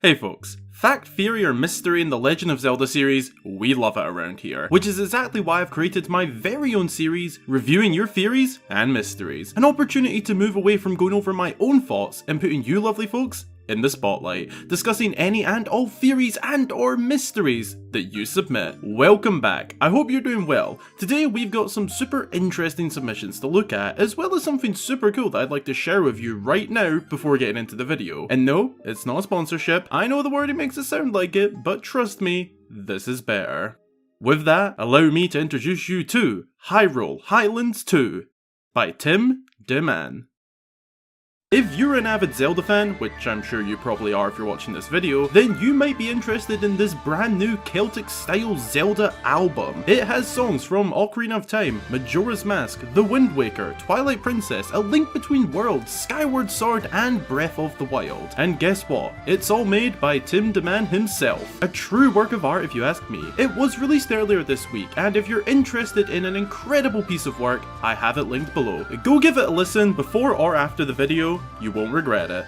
Hey folks, fact, theory or mystery in the Legend of Zelda series, we love it around here, which is exactly why I've created my very own series, reviewing your theories and mysteries. An opportunity to move away from going over my own thoughts and putting you lovely folks in the spotlight, discussing any and all theories and or mysteries that you submit. Welcome back, I hope you're doing well. Today we've got some super interesting submissions to look at, as well as something super cool that I'd like to share with you right now before getting into the video. And no, it's not a sponsorship, I know the wording makes it sound like it, but trust me, this is better. With that, allow me to introduce you to Hyrule Highlands 2 by Tim DeMan. If you're an avid Zelda fan, which I'm sure you probably are if you're watching this video, then you might be interested in this brand new Celtic style Zelda album. It has songs from Ocarina of Time, Majora's Mask, The Wind Waker, Twilight Princess, A Link Between Worlds, Skyward Sword and Breath of the Wild. And guess what? It's all made by Tim DeMan himself. A true work of art if you ask me. It was released earlier this week, and if you're interested in an incredible piece of work, I have it linked below. Go give it a listen before or after the video. You won't regret it.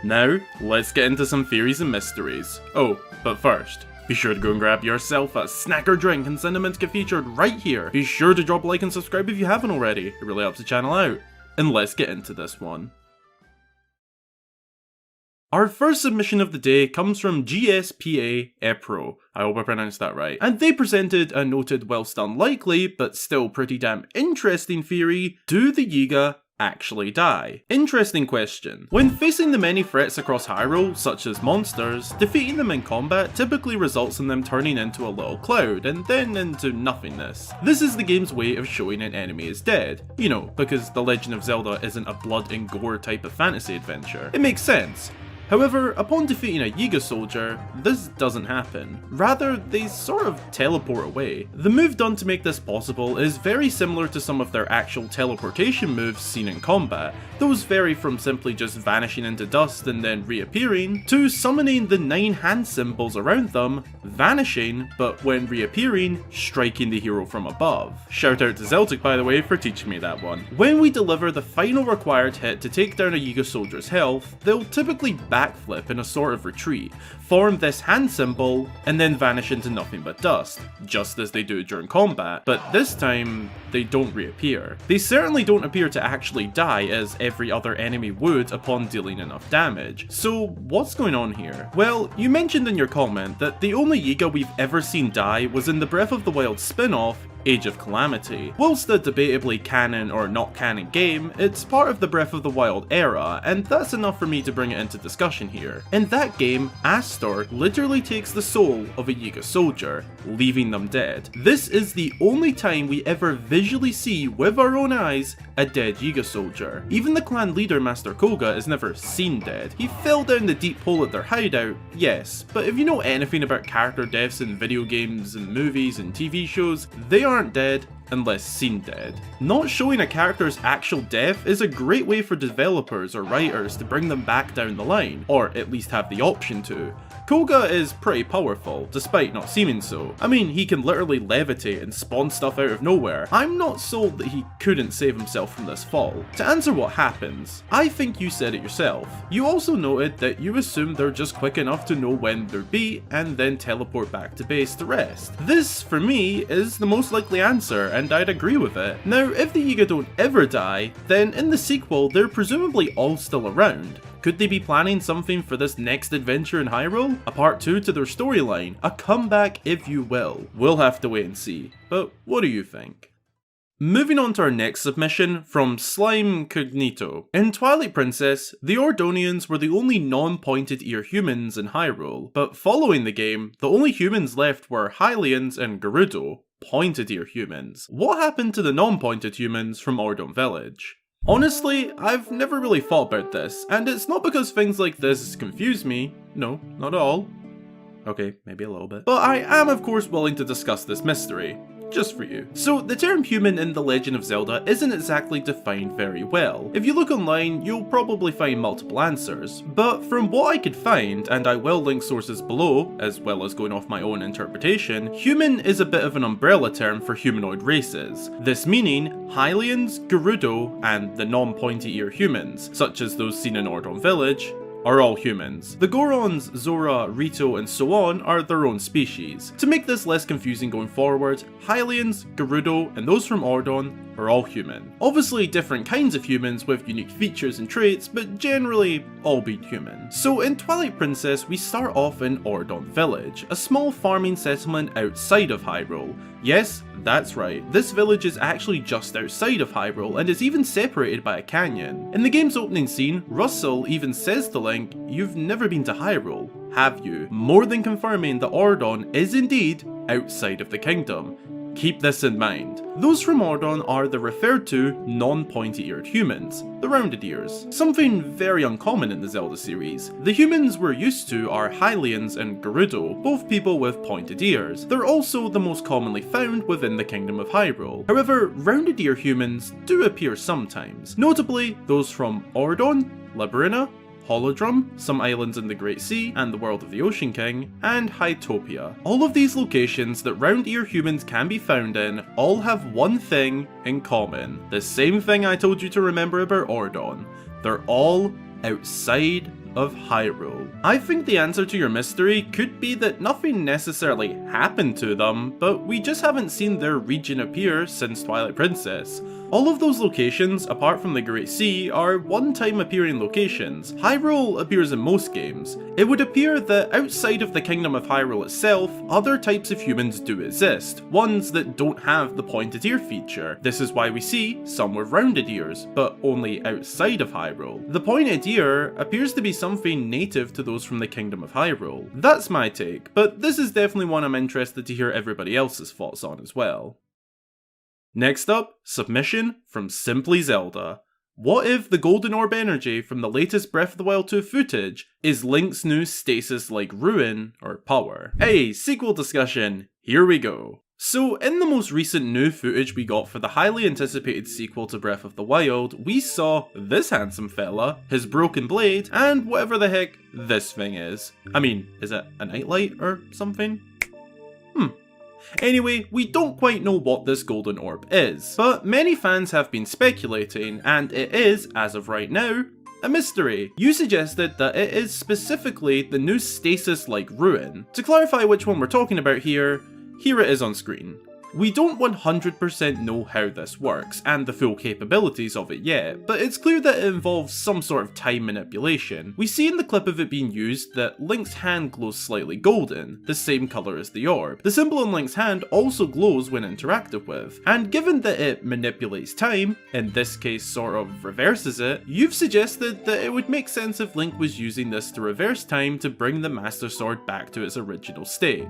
Now, let's get into some theories and mysteries. Oh, but first, be sure to go and grab yourself a snack or drink and send them in to get featured right here. Be sure to drop a like and subscribe if you haven't already, it really helps the channel out. And let's get into this one. Our first submission of the day comes from GSPA Epro, I hope I pronounced that right, and they presented a noted whilst unlikely, but still pretty damn interesting theory: do the Yiga actually die? Interesting question. When facing the many threats across Hyrule, such as monsters, defeating them in combat typically results in them turning into a little cloud, and then into nothingness. This is the game's way of showing an enemy is dead. You know, because The Legend of Zelda isn't a blood and gore type of fantasy adventure. It makes sense. However, upon defeating a Yiga soldier, this doesn't happen. Rather, they sort of teleport away. The move done to make this possible is very similar to some of their actual teleportation moves seen in combat. Those vary from simply just vanishing into dust and then reappearing, to summoning the 9 hand symbols around them, vanishing, but when reappearing, striking the hero from above. Shout out to Zelda by the way for teaching me that one. When we deliver the final required hit to take down a Yiga soldier's health, they'll typically backflip in a sort of retreat, form this hand symbol, and then vanish into nothing but dust, just as they do during combat, but this time, they don't reappear. They certainly don't appear to actually die as every other enemy would upon dealing enough damage. So what's going on here? Well, you mentioned in your comment that the only Yiga we've ever seen die was in the Breath of the Wild spin-off, Age of Calamity. Whilst a debatably canon or not canon game, it's part of the Breath of the Wild era, and that's enough for me to bring it into discussion here. In that game, Astor literally takes the soul of a Yiga soldier, leaving them dead. This is the only time we ever visually see with our own eyes a dead Yiga soldier. Even the clan leader Master Koga is never seen dead. He fell down the deep hole at their hideout, yes, but if you know anything about character deaths in video games and movies and TV shows, they aren't dead unless seen dead. Not showing a character's actual death is a great way for developers or writers to bring them back down the line, or at least have the option to. Koga is pretty powerful, despite not seeming so. I mean, he can literally levitate and spawn stuff out of nowhere. I'm not sold that he couldn't save himself from this fall. To answer what happens, I think you said it yourself. You also noted that you assume they're just quick enough to know when they're beat and then teleport back to base to rest. This, for me, is the most likely answer, and I'd agree with it. Now, if the Yiga don't ever die, then in the sequel, they're presumably all still around. Could they be planning something for this next adventure in Hyrule? A part 2 to their storyline? A comeback if you will? We'll have to wait and see, but what do you think? Moving on to our next submission from Slime Cognito. In Twilight Princess, the Ordonians were the only non-pointed ear humans in Hyrule, but following the game, the only humans left were Hylians and Gerudo, pointed ear humans. What happened to the non-pointed humans from Ordon Village? Honestly, I've never really thought about this, and it's not because things like this confuse me. No, not at all. Okay, maybe a little bit. But I am of course willing to discuss this mystery. Just for you. So, the term human in The Legend of Zelda isn't exactly defined very well. If you look online, you'll probably find multiple answers, but from what I could find, and I will link sources below, as well as going off my own interpretation, human is a bit of an umbrella term for humanoid races. This meaning Hylians, Gerudo, and the non-pointy ear humans, such as those seen in Ordon Village, are all humans. The Gorons, Zora, Rito, and so on are their own species. To make this less confusing going forward, Hylians, Gerudo, and those from Ordon are all human. Obviously different kinds of humans with unique features and traits, but generally all being human. So in Twilight Princess, we start off in Ordon Village, a small farming settlement outside of Hyrule. Yes, that's right, this village is actually just outside of Hyrule and is even separated by a canyon. In the game's opening scene, Russell even says to Link, "You've never been to Hyrule, have you?" More than confirming that Ordon is indeed outside of the kingdom. Keep this in mind. Those from Ordon are the referred to non-pointy-eared humans, the rounded ears. Something very uncommon in the Zelda series. The humans we're used to are Hylians and Gerudo, both people with pointed ears. They're also the most commonly found within the Kingdom of Hyrule. However, rounded ear humans do appear sometimes, notably those from Ordon, Labrina, Holodrum, some islands in the Great Sea and the world of the Ocean King, and Hytopia. All of these locations that round ear humans can be found in all have one thing in common. The same thing I told you to remember about Ordon. They're all outside of Hyrule. I think the answer to your mystery could be that nothing necessarily happened to them, but we just haven't seen their region appear since Twilight Princess. All of those locations, apart from the Great Sea, are one-time appearing locations. Hyrule appears in most games. It would appear that outside of the Kingdom of Hyrule itself, other types of humans do exist, ones that don't have the pointed ear feature. This is why we see some with rounded ears, but only outside of Hyrule. The pointed ear appears to be something native to those from the Kingdom of Hyrule. That's my take, but this is definitely one I'm interested to hear everybody else's thoughts on as well. Next up, submission from Simply Zelda. What if the Golden Orb energy from the latest Breath of the Wild 2 footage is Link's new stasis-like ruin or power? Hey, sequel discussion, here we go. So in the most recent new footage we got for the highly anticipated sequel to Breath of the Wild, we saw this handsome fella, his broken blade, and whatever the heck this thing is. I mean, is it a nightlight or something? Anyway, we don't quite know what this golden orb is, but many fans have been speculating, and it is, as of right now, a mystery. You suggested that it is specifically the new stasis-like ruin. To clarify which one we're talking about here it is on screen. We don't 100% know how this works, and the full capabilities of it yet, but it's clear that it involves some sort of time manipulation. We see in the clip of it being used that Link's hand glows slightly golden, the same colour as the orb. The symbol on Link's hand also glows when interacted with, and given that it manipulates time, in this case sort of reverses it, you've suggested that it would make sense if Link was using this to reverse time to bring the Master Sword back to its original state.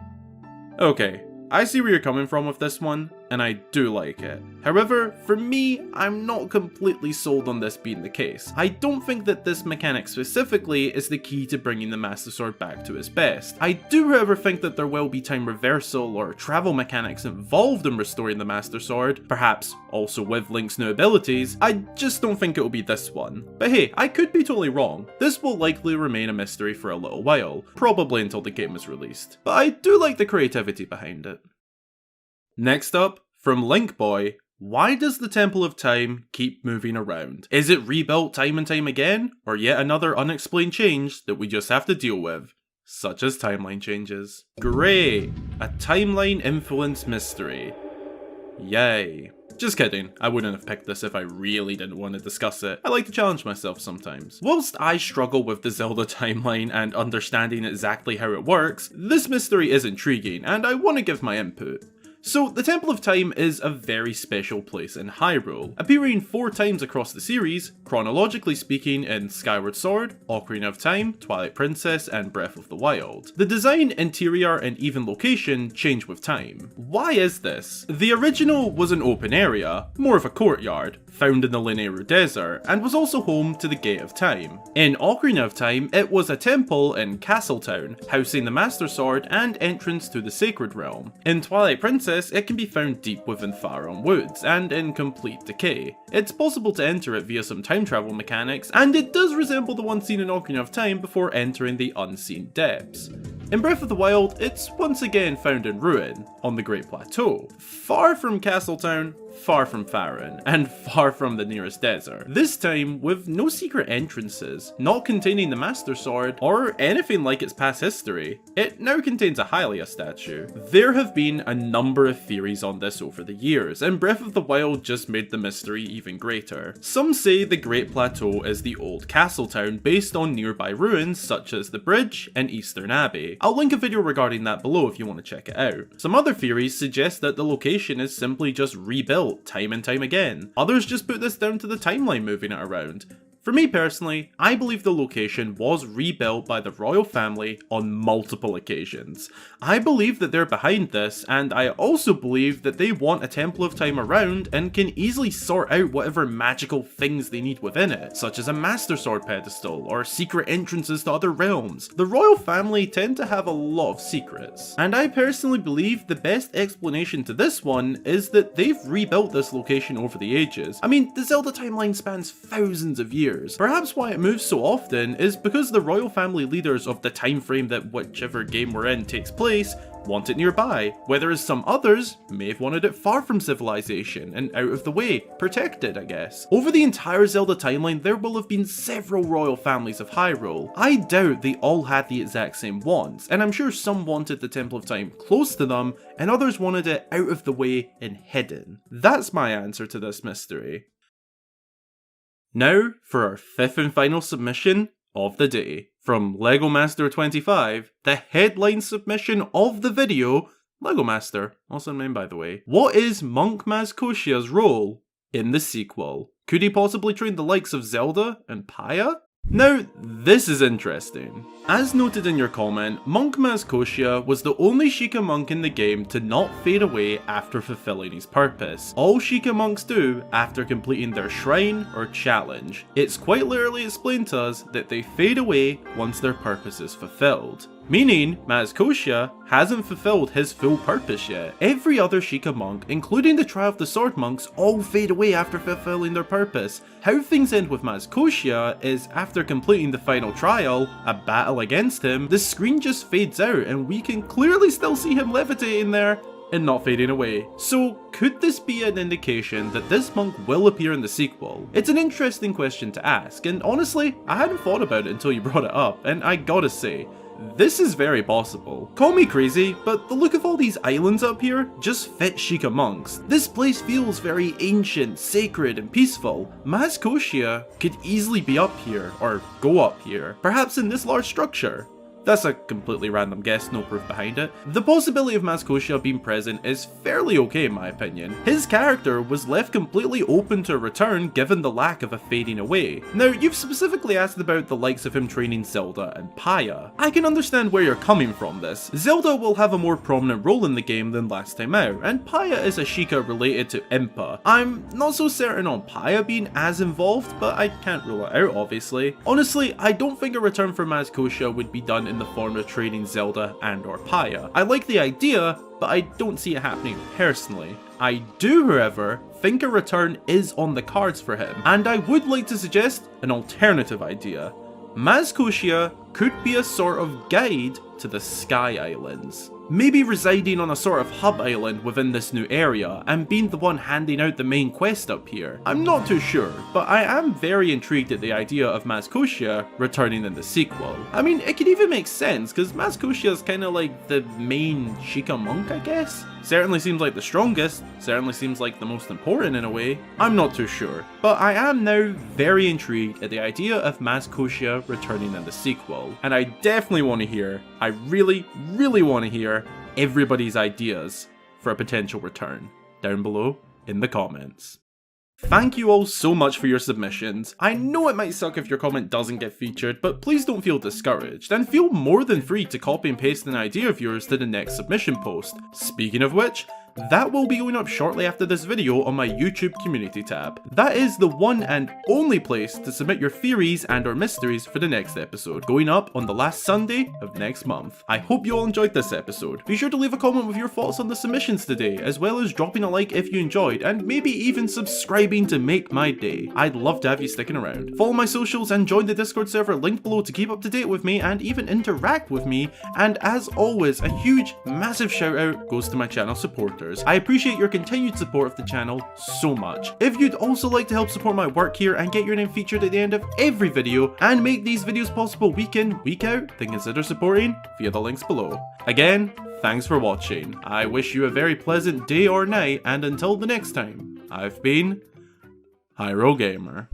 Okay, I see where you're coming from with this one, and I do like it. However, for me, I'm not completely sold on this being the case. I don't think that this mechanic specifically is the key to bringing the Master Sword back to its best. I do however think that there will be time reversal or travel mechanics involved in restoring the Master Sword, perhaps also with Link's new abilities. I just don't think it will be this one. But hey, I could be totally wrong. This will likely remain a mystery for a little while, probably until the game is released. But I do like the creativity behind it. Next up, from Link Boy, why does the Temple of Time keep moving around? Is it rebuilt time and time again, or yet another unexplained change that we just have to deal with, such as timeline changes? Great! A timeline influence mystery. Yay. Just kidding, I wouldn't have picked this if I really didn't want to discuss it. I like to challenge myself sometimes. Whilst I struggle with the Zelda timeline and understanding exactly how it works, this mystery is intriguing and I want to give my input. So, the Temple of Time is a very special place in Hyrule, appearing 4 times across the series, chronologically speaking in Skyward Sword, Ocarina of Time, Twilight Princess, and Breath of the Wild. The design, interior, and even location change with time. Why is this? The original was an open area, more of a courtyard, found in the Linearu Desert, and was also home to the Gate of Time. In Ocarina of Time, it was a temple in Castletown, housing the Master Sword and entrance to the Sacred Realm. In Twilight Princess, it can be found deep within Faron Woods, and in complete decay. It's possible to enter it via some time travel mechanics, and it does resemble the one seen in Ocarina of Time before entering the unseen depths. In Breath of the Wild, it's once again found in ruin, on the Great Plateau, far from Castletown, far from Farron, and far from the nearest desert. This time with no secret entrances, not containing the Master Sword, or anything like its past history. It now contains a Hylia statue. There have been a number of theories on this over the years, and Breath of the Wild just made the mystery even greater. Some say the Great Plateau is the old castle town based on nearby ruins such as the Bridge and Eastern Abbey. I'll link a video regarding that below if you want to check it out. Some other theories suggest that the location is simply just rebuilt time and time again. Others just put this down to the timeline moving it around. For me personally, I believe the location was rebuilt by the royal family on multiple occasions. I believe that they're behind this, and I also believe that they want a Temple of Time around and can easily sort out whatever magical things they need within it, such as a Master Sword pedestal or secret entrances to other realms. The royal family tend to have a lot of secrets, and I personally believe the best explanation to this one is that they've rebuilt this location over the ages. I mean, the Zelda timeline spans thousands of years. Perhaps why it moves so often is because the royal family leaders of the time frame that whichever game we're in takes place want it nearby, whereas some others may have wanted it far from civilization and out of the way, protected I guess. Over the entire Zelda timeline there will have been several royal families of Hyrule. I doubt they all had the exact same wants, and I'm sure some wanted the Temple of Time close to them and others wanted it out of the way and hidden. That's my answer to this mystery. Now for our fifth and final submission of the day. From LEGO Master 25, the headline submission of the video, LEGO Master, also named by the way. What is Monk Maz Koshia's role in the sequel? Could he possibly train the likes of Zelda and Paya? Now, this is interesting. As noted in your comment, Monk Maz Koshia was the only Sheikah monk in the game to not fade away after fulfilling his purpose. All Sheikah monks do after completing their shrine or challenge. It's quite literally explained to us that they fade away once their purpose is fulfilled. Meaning, Maz Koshia hasn't fulfilled his full purpose yet. Every other Sheikah monk, including the Trial of the Sword monks, all fade away after fulfilling their purpose. How things end with Maz Koshia is after completing the final trial, a battle against him, the screen just fades out and we can clearly still see him levitating there and not fading away. So could this be an indication that this monk will appear in the sequel? It's an interesting question to ask, and honestly, I hadn't thought about it until you brought it up, and I gotta say, this is very possible. Call me crazy, but the look of all these islands up here just fit Sheikah monks. This place feels very ancient, sacred, and peaceful. Maz Koshia could easily be up here, or go up here, perhaps in this large structure. That's a completely random guess, no proof behind it. The possibility of Maz Koshia being present is fairly okay in my opinion. His character was left completely open to return given the lack of a fading away. Now, you've specifically asked about the likes of him training Zelda and Paya. I can understand where you're coming from this. Zelda will have a more prominent role in the game than last time out, and Paya is a Sheikah related to Impa. I'm not so certain on Paya being as involved, but I can't rule it out obviously. Honestly, I don't think a return for Maz Koshia would be done in the form of training Zelda and or Paya. I like the idea, but I don't see it happening personally. I do, however, think a return is on the cards for him, and I would like to suggest an alternative idea. Maz Koshia could be a sort of guide to the Sky Islands. Maybe residing on a sort of hub island within this new area and being the one handing out the main quest up here. I'm not too sure, but I am very intrigued at the idea of Maz Koshia returning in the sequel. I mean, it could even make sense because Maz Koshia is kind of like the main Sheikah monk, I guess? Certainly seems like the strongest, certainly seems like the most important in a way. I'm not too sure, but I am now very intrigued at the idea of Maz Koshia returning in the sequel. And I definitely want to hear, I really want to hear everybody's ideas for a potential return down below in the comments. Thank you all so much for your submissions. I know it might suck if your comment doesn't get featured, but please don't feel discouraged, and feel more than free to copy and paste an idea of yours to the next submission post. Speaking of which, that will be going up shortly after this video on my YouTube community tab. That is the one and only place to submit your theories and or mysteries for the next episode, going up on the last Sunday of next month. I hope you all enjoyed this episode. Be sure to leave a comment with your thoughts on the submissions today, as well as dropping a like if you enjoyed, and maybe even subscribing to make my day. I'd love to have you sticking around. Follow my socials and join the Discord server linked below to keep up to date with me and even interact with me, and as always, a huge, massive shout out goes to my channel supporters. others. I appreciate your continued support of the channel so much. If you'd also like to help support my work here and get your name featured at the end of every video and make these videos possible week in, week out, then consider supporting via the links below. Again, thanks for watching. I wish you a very pleasant day or night, and until the next time, I've been Hyrule Gamer.